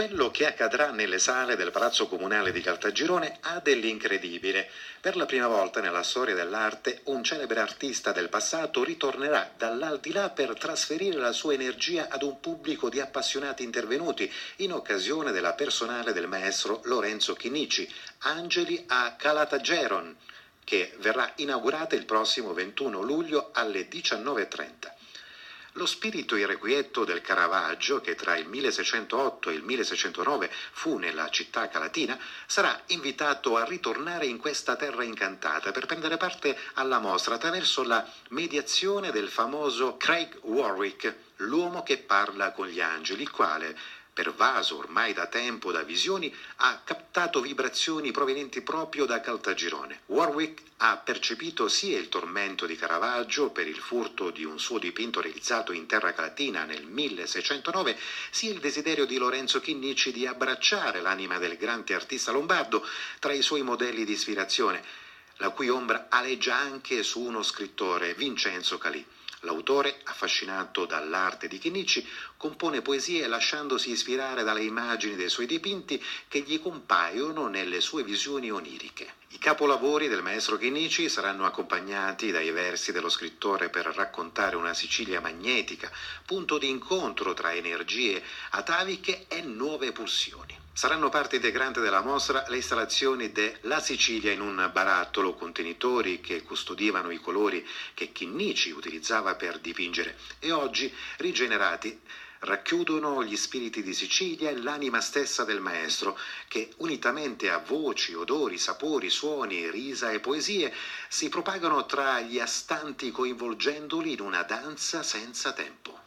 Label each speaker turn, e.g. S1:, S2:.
S1: Quello che accadrà nelle sale del Palazzo Comunale di Caltagirone ha dell'incredibile. Per la prima volta nella storia dell'arte, un celebre artista del passato ritornerà dall'aldilà per trasferire la sua energia ad un pubblico di appassionati intervenuti in occasione della personale del maestro Lorenzo Chinnici, Angeli a Calatageron, che verrà inaugurata il prossimo 21 luglio alle 19:30. Lo spirito irrequieto del Caravaggio, che tra il 1608 e il 1609 fu nella città calatina, sarà invitato a ritornare in questa terra incantata per prendere parte alla mostra attraverso la mediazione del famoso Craig Warwick, l'uomo che parla con gli angeli, il quale, pervaso ormai da tempo da visioni, ha captato vibrazioni provenienti proprio da Caltagirone. Warwick ha percepito sia il tormento di Caravaggio per il furto di un suo dipinto realizzato in terra calatina nel 1609, sia il desiderio di Lorenzo Chinnici di abbracciare l'anima del grande artista lombardo tra i suoi modelli di ispirazione, la cui ombra aleggia anche su uno scrittore, Vincenzo Calì. L'autore, affascinato dall'arte di Chinnici, compone poesie lasciandosi ispirare dalle immagini dei suoi dipinti che gli compaiono nelle sue visioni oniriche. I capolavori del maestro Chinnici saranno accompagnati dai versi dello scrittore per raccontare una Sicilia magnetica, punto di incontro tra energie ataviche e nuove pulsioni. Saranno parte integrante della mostra le installazioni de La Sicilia in un barattolo, contenitori che custodivano i colori che Chinnici utilizzava per dipingere e oggi, rigenerati, racchiudono gli spiriti di Sicilia e l'anima stessa del maestro, che unitamente a voci, odori, sapori, suoni, risa e poesie si propagano tra gli astanti coinvolgendoli in una danza senza tempo.